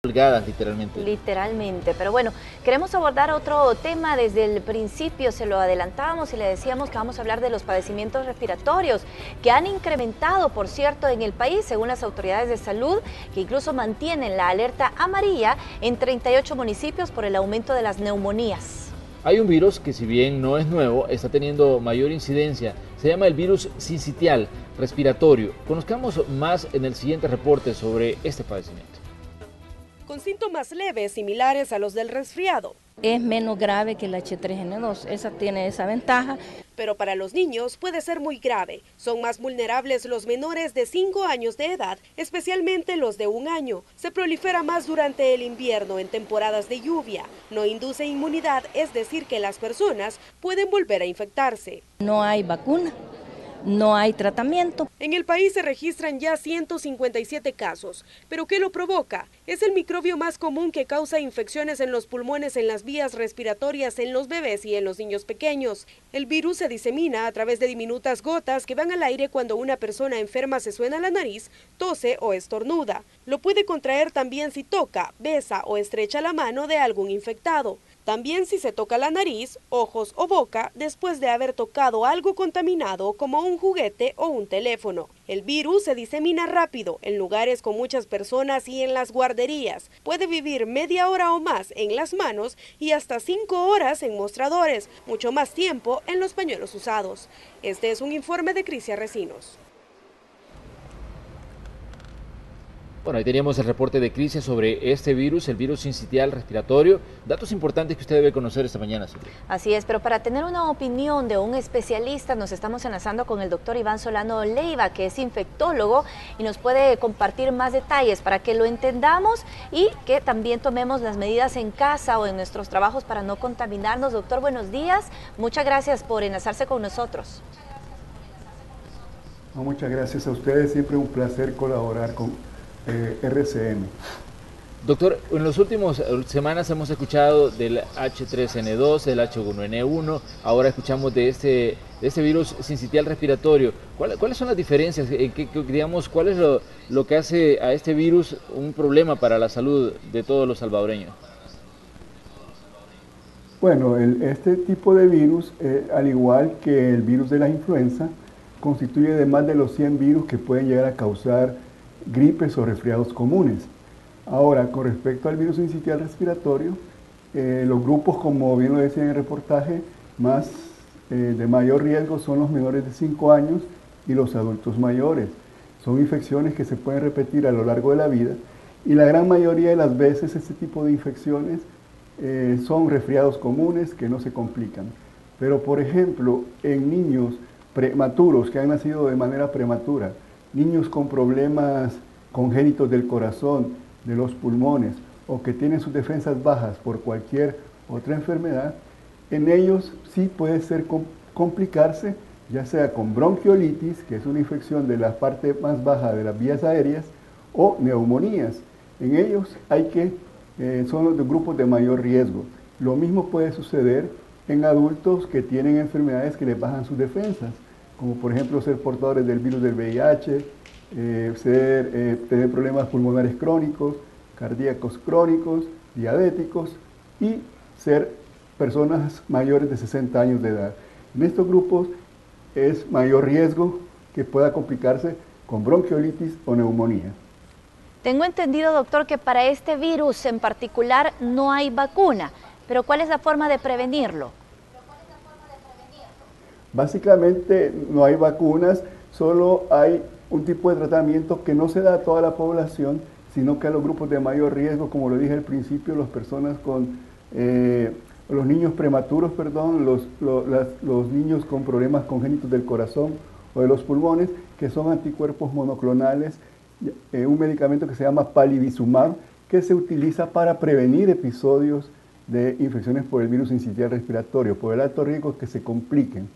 Pulgadas, literalmente. Literalmente, pero bueno, queremos abordar otro tema. Desde el principio se lo adelantábamos y le decíamos que vamos a hablar de los padecimientos respiratorios que han incrementado, por cierto, en el país, según las autoridades de salud, que incluso mantienen la alerta amarilla en 38 municipios por el aumento de las neumonías. Hay un virus que, si bien no es nuevo, está teniendo mayor incidencia. Se llama el virus sincitial respiratorio. Conozcamos más en el siguiente reporte sobre este padecimiento. Con síntomas leves similares a los del resfriado. Es menos grave que el H3N2, esa tiene esa ventaja. Pero para los niños puede ser muy grave. Son más vulnerables los menores de 5 años de edad, especialmente los de 1 año. Se prolifera más durante el invierno en temporadas de lluvia. No induce inmunidad, es decir que las personas pueden volver a infectarse. No hay vacuna. No hay tratamiento. En el país se registran ya 157 casos. ¿Pero qué lo provoca? Es el microbio más común que causa infecciones en los pulmones, en las vías respiratorias, en los bebés y en los niños pequeños. El virus se disemina a través de diminutas gotas que van al aire cuando una persona enferma se suena la nariz, tose o estornuda. Lo puede contraer también si toca, besa o estrecha la mano de algún infectado. También si se toca la nariz, ojos o boca después de haber tocado algo contaminado como un juguete o un teléfono. El virus se disemina rápido en lugares con muchas personas y en las guarderías. Puede vivir media hora o más en las manos y hasta 5 horas en mostradores, mucho más tiempo en los pañuelos usados. Este es un informe de Crisia Recinos. Bueno, ahí teníamos el reporte de Crisia sobre este virus, el virus sincitial respiratorio. Datos importantes que usted debe conocer esta mañana, Silvia. Así es, pero para tener una opinión de un especialista nos estamos enlazando con el doctor Iván Solano Leiva, que es infectólogo y nos puede compartir más detalles para que lo entendamos y que también tomemos las medidas en casa o en nuestros trabajos para no contaminarnos. Doctor, buenos días. Muchas gracias por enlazarse con nosotros. No, muchas gracias a ustedes. Siempre un placer colaborar con RCN. Doctor, en las últimas semanas hemos escuchado del H3N2, del H1N1, ahora escuchamos de este virus sincitial respiratorio. ¿Cuáles son las diferencias? Digamos, ¿cuál es lo que hace a este virus un problema para la salud de todos los salvadoreños? Bueno, este tipo de virus, al igual que el virus de la influenza, constituye de más de los 100 virus que pueden llegar a causar gripes o resfriados comunes. Ahora, con respecto al virus sincitial respiratorio, los grupos, como bien lo decía en el reportaje, de mayor riesgo son los menores de 5 años y los adultos mayores. Son infecciones que se pueden repetir a lo largo de la vida y la gran mayoría de las veces este tipo de infecciones son resfriados comunes que no se complican. Pero, por ejemplo, en niños prematuros que han nacido de manera prematura, niños con problemas congénitos del corazón, de los pulmones, o que tienen sus defensas bajas por cualquier otra enfermedad, en ellos sí puede ser complicarse, ya sea con bronquiolitis, que es una infección de la parte más baja de las vías aéreas, o neumonías. En ellos son los grupos de mayor riesgo. Lo mismo puede suceder en adultos que tienen enfermedades que les bajan sus defensas, como por ejemplo ser portadores del virus del VIH, tener problemas pulmonares crónicos, cardíacos crónicos, diabéticos y ser personas mayores de 60 años de edad. En estos grupos es mayor riesgo que pueda complicarse con bronquiolitis o neumonía. Tengo entendido, doctor, que para este virus en particular no hay vacuna, pero ¿cuál es la forma de prevenirlo? Básicamente no hay vacunas, solo hay un tipo de tratamiento que no se da a toda la población, sino que a los grupos de mayor riesgo, como lo dije al principio, las personas los niños prematuros, los niños con problemas congénitos del corazón o de los pulmones, que son anticuerpos monoclonales, un medicamento que se llama palivizumab, que se utiliza para prevenir episodios de infecciones por el virus sincitial respiratorio, por el alto riesgo que se compliquen.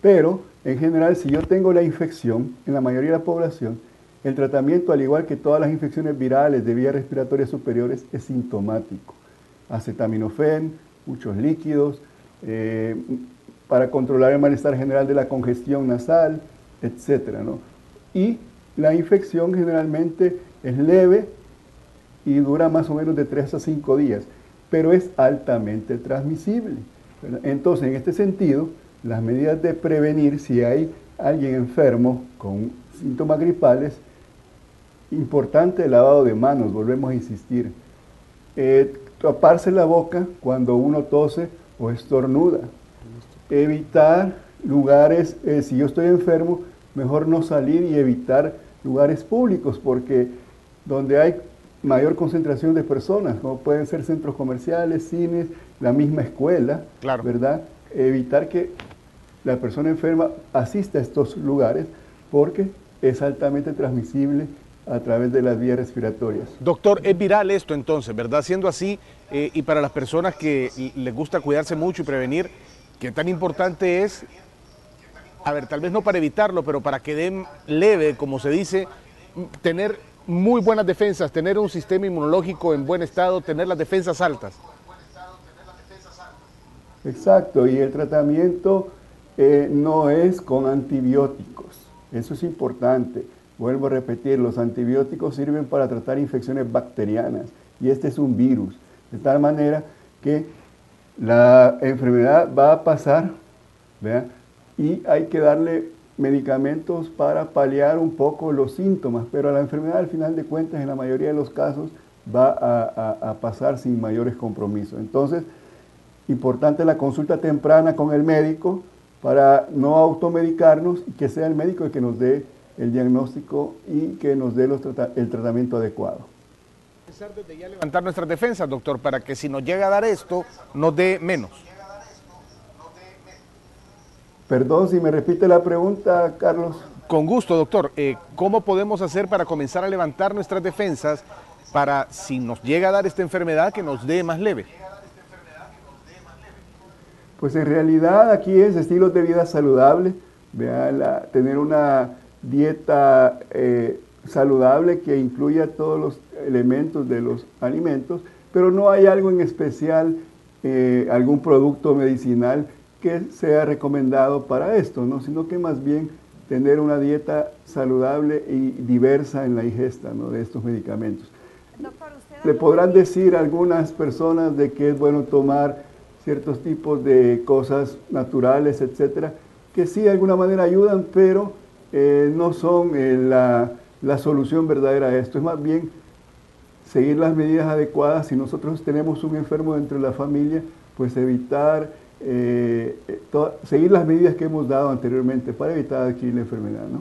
Pero, en general, si yo tengo la infección, en la mayoría de la población, el tratamiento, al igual que todas las infecciones virales de vías respiratorias superiores, es sintomático. Acetaminofén, muchos líquidos, para controlar el malestar general de la congestión nasal, etc., ¿no? Y la infección generalmente es leve y dura más o menos de 3 a 5 días, pero es altamente transmisible, ¿verdad? Entonces, en este sentido, las medidas de prevenir, si hay alguien enfermo con síntomas gripales, importante el lavado de manos, volvemos a insistir. Taparse la boca cuando uno tose o estornuda. Evitar lugares, si yo estoy enfermo, mejor no salir y evitar lugares públicos, porque donde hay mayor concentración de personas, como pueden ser centros comerciales, cines, la misma escuela, claro, ¿verdad? Evitar que la persona enferma asista a estos lugares, porque es altamente transmisible a través de las vías respiratorias. Doctor, es viral esto entonces, ¿verdad? Siendo así, y para las personas que les gusta cuidarse mucho y prevenir, ¿qué tan importante es, a ver, tal vez no para evitarlo, pero para que den leve, como se dice, tener muy buenas defensas, tener un sistema inmunológico en buen estado, tener las defensas altas? Exacto, y el tratamiento no es con antibióticos, eso es importante. Vuelvo a repetir, los antibióticos sirven para tratar infecciones bacterianas y este es un virus, de tal manera que la enfermedad va a pasar, ¿verdad? Y hay que darle medicamentos para paliar un poco los síntomas, pero la enfermedad al final de cuentas en la mayoría de los casos va a pasar sin mayores compromisos. Entonces, importante la consulta temprana con el médico para no automedicarnos y que sea el médico el que nos dé el diagnóstico y que nos dé el tratamiento adecuado. Empezar desde ya a levantar nuestras defensas, doctor, para que si nos llega a dar esto, nos dé menos. Perdón, si me repite la pregunta, Carlos. Con gusto, doctor. ¿Cómo podemos hacer para comenzar a levantar nuestras defensas para, si nos llega a dar esta enfermedad, que nos dé más leve? Pues en realidad aquí es estilos de vida saludables, tener una dieta saludable que incluya todos los elementos de los alimentos, pero no hay algo en especial, algún producto medicinal que sea recomendado para esto, ¿no? Sino que más bien tener una dieta saludable y diversa en la ingesta, ¿no?, de estos medicamentos. Doctor, le podrán decir a algunas personas de que es bueno tomar ciertos tipos de cosas naturales, etcétera, que sí de alguna manera ayudan, pero no son la solución verdadera a esto. Es más bien seguir las medidas adecuadas. Si nosotros tenemos un enfermo dentro de la familia, pues evitar, seguir las medidas que hemos dado anteriormente para evitar adquirir la enfermedad, ¿no?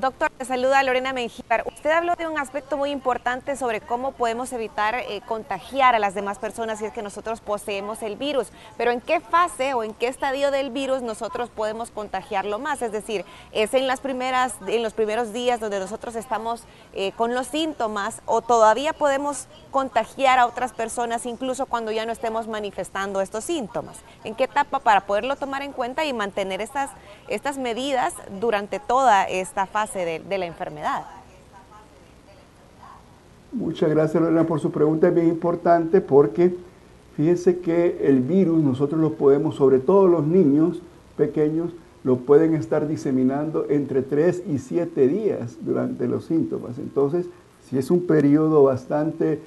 Doctor, te saluda Lorena Mengíbar. Usted habló de un aspecto muy importante sobre cómo podemos evitar contagiar a las demás personas si es que nosotros poseemos el virus, pero ¿en qué fase o en qué estadio del virus nosotros podemos contagiarlo más? Es decir, ¿es en los primeros días donde nosotros estamos con los síntomas o todavía podemos contagiar a otras personas incluso cuando ya no estemos manifestando estos síntomas? ¿En qué etapa para poderlo tomar en cuenta y mantener estas medidas durante toda esta fase de la enfermedad? Muchas gracias, Lorena, por su pregunta. Es bien importante porque fíjense que el virus nosotros lo podemos, sobre todo los niños pequeños, lo pueden estar diseminando entre 3 y 7 días durante los síntomas. Entonces, si es un periodo bastante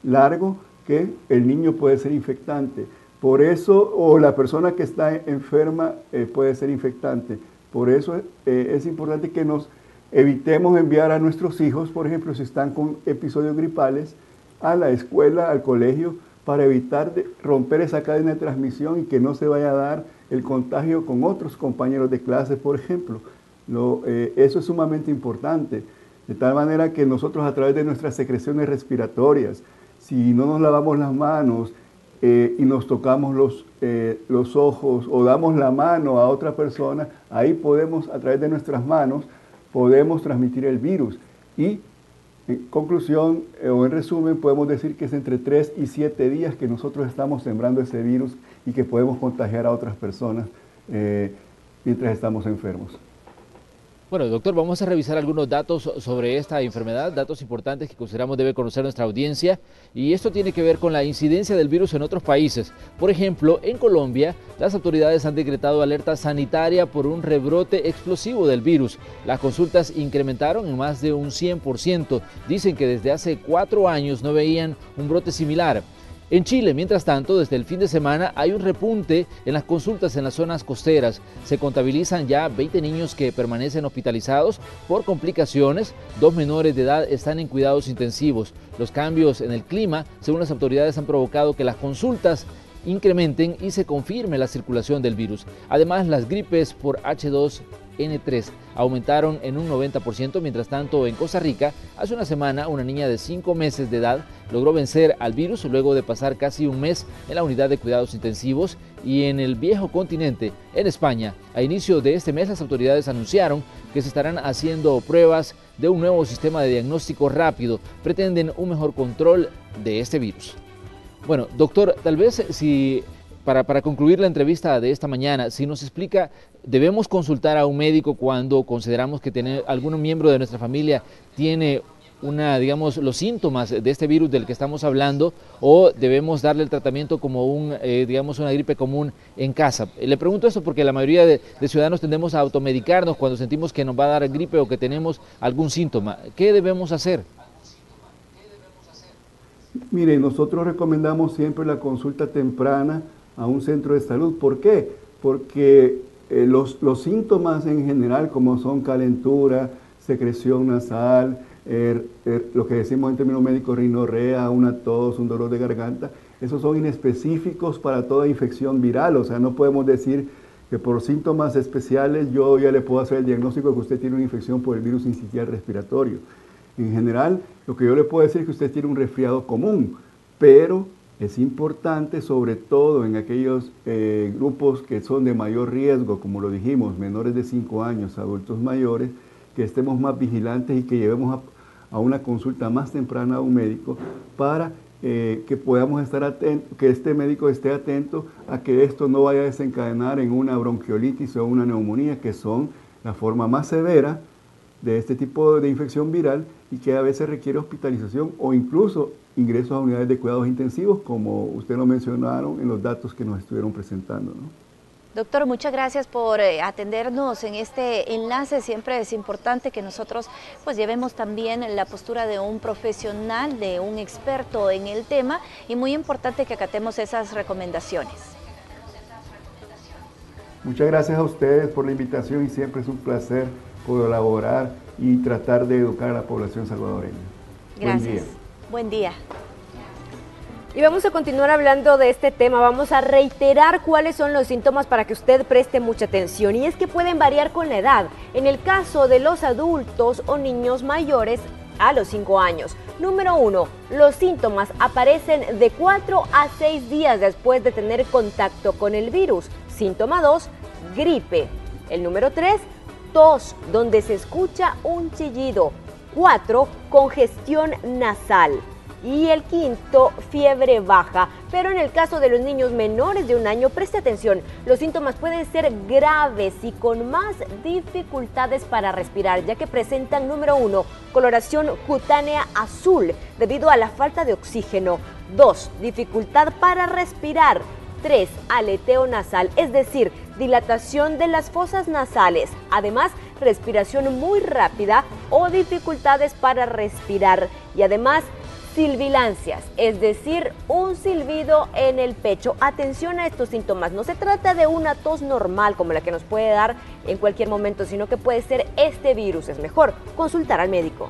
largo, que el niño puede ser infectante. Por eso, o la persona que está enferma puede ser infectante. Por eso es importante que nos evitemos enviar a nuestros hijos, por ejemplo, si están con episodios gripales, a la escuela, al colegio, para evitar romper esa cadena de transmisión y que no se vaya a dar el contagio con otros compañeros de clase, por ejemplo. Eso es sumamente importante, de tal manera que nosotros a través de nuestras secreciones respiratorias, si no nos lavamos las manos y nos tocamos los ojos o damos la mano a otra persona, ahí podemos, a través de nuestras manos, podemos transmitir el virus. Y en conclusión o en resumen, podemos decir que es entre 3 y 7 días que nosotros estamos sembrando ese virus y que podemos contagiar a otras personas mientras estamos enfermos. Bueno, doctor, vamos a revisar algunos datos sobre esta enfermedad, datos importantes que consideramos debe conocer nuestra audiencia, y esto tiene que ver con la incidencia del virus en otros países. Por ejemplo, en Colombia, las autoridades han decretado alerta sanitaria por un rebrote explosivo del virus. Las consultas incrementaron en más de un 100%. Dicen que desde hace 4 años no veían un brote similar. En Chile, mientras tanto, desde el fin de semana hay un repunte en las consultas en las zonas costeras. Se contabilizan ya 20 niños que permanecen hospitalizados por complicaciones. 2 menores de edad están en cuidados intensivos. Los cambios en el clima, según las autoridades, han provocado que las consultas incrementen y se confirme la circulación del virus. Además, las gripes por H2N3 aumentaron en un 90%. Mientras tanto, en Costa Rica, hace una semana, una niña de 5 meses de edad logró vencer al virus luego de pasar casi un mes en la unidad de cuidados intensivos. Y en el viejo continente, en España, a inicio de este mes, las autoridades anunciaron que se estarán haciendo pruebas de un nuevo sistema de diagnóstico rápido. Pretenden un mejor control de este virus. Bueno, doctor, tal vez si para concluir la entrevista de esta mañana, si nos explica, ¿debemos consultar a un médico cuando consideramos que algún miembro de nuestra familia tiene digamos, los síntomas de este virus del que estamos hablando, o debemos darle el tratamiento como digamos, una gripe común en casa? Le pregunto esto porque la mayoría de ciudadanos tendemos a automedicarnos cuando sentimos que nos va a dar gripe o que tenemos algún síntoma. ¿Qué debemos hacer? Mire, nosotros recomendamos siempre la consulta temprana a un centro de salud. ¿Por qué? Porque los síntomas en general, como son calentura, secreción nasal, lo que decimos en términos médicos, rinorrea, una tos, un dolor de garganta, esos son inespecíficos para toda infección viral. O sea, no podemos decir que por síntomas especiales yo ya le puedo hacer el diagnóstico de que usted tiene una infección por el virus sincitial respiratorio. En general, lo que yo le puedo decir es que usted tiene un resfriado común, pero es importante, sobre todo en aquellos grupos que son de mayor riesgo, como lo dijimos, menores de 5 años, adultos mayores, que estemos más vigilantes y que llevemos a una consulta más temprana a un médico para que podamos estar atentos, que este médico esté atento a que esto no vaya a desencadenar en una bronquiolitis o una neumonía, que son la forma más severa de este tipo de infección viral y que a veces requiere hospitalización o incluso ingresos a unidades de cuidados intensivos, como usted lo mencionaron en los datos que nos estuvieron presentando, ¿no? Doctor, muchas gracias por atendernos en este enlace. Siempre es importante que nosotros pues llevemos también la postura de un profesional, de un experto en el tema, y muy importante que acatemos esas recomendaciones. Muchas gracias a ustedes por la invitación y siempre es un placer colaborar y tratar de educar a la población salvadoreña. Gracias. Buen día. Y vamos a continuar hablando de este tema. Vamos a reiterar cuáles son los síntomas para que usted preste mucha atención. Y es que pueden variar con la edad. En el caso de los adultos o niños mayores a los 5 años. Número 1. Los síntomas aparecen de 4 a 6 días después de tener contacto con el virus. Síntoma 2. Gripe. El número 3. Tos, donde se escucha un chillido. 4. Congestión nasal. Y el quinto, fiebre baja. Pero en el caso de los niños menores de 1 año, preste atención, los síntomas pueden ser graves y con más dificultades para respirar, ya que presentan, número 1, coloración cutánea azul debido a la falta de oxígeno. 2, dificultad para respirar. 3, aleteo nasal, es decir, dilatación de las fosas nasales. Además, respiración muy rápida o dificultades para respirar. Y además, silbilancias, es decir, un silbido en el pecho. Atención a estos síntomas, no se trata de una tos normal como la que nos puede dar en cualquier momento, sino que puede ser este virus. Es mejor consultar al médico.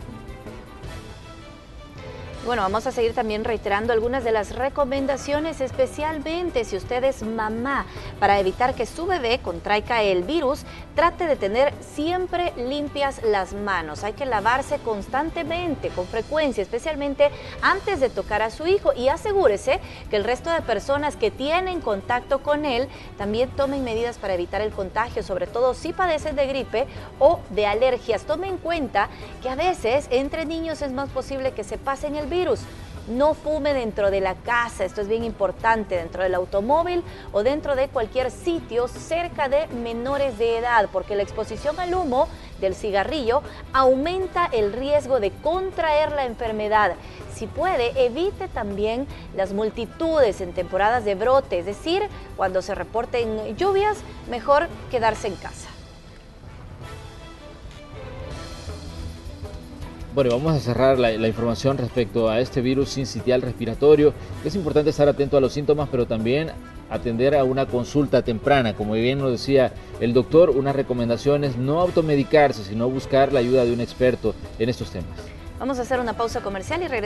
Bueno, vamos a seguir también reiterando algunas de las recomendaciones, especialmente si usted es mamá, para evitar que su bebé contraiga el virus. Trate de tener siempre limpias las manos. Hay que lavarse constantemente, con frecuencia, especialmente antes de tocar a su hijo, y asegúrese que el resto de personas que tienen contacto con él también tomen medidas para evitar el contagio, sobre todo si padecen de gripe o de alergias. Tome en cuenta que a veces entre niños es más posible que se pasen el virus. No fume dentro de la casa, esto es bien importante, dentro del automóvil o dentro de cualquier sitio cerca de menores de edad, porque la exposición al humo del cigarrillo aumenta el riesgo de contraer la enfermedad. Si puede, evite también las multitudes en temporadas de brote, es decir, cuando se reporten lluvias, mejor quedarse en casa. Bueno, vamos a cerrar la información respecto a este virus sincitial respiratorio. Es importante estar atento a los síntomas, pero también atender a una consulta temprana. Como bien nos decía el doctor, unas recomendaciones: no automedicarse, sino buscar la ayuda de un experto en estos temas. Vamos a hacer una pausa comercial y regresamos.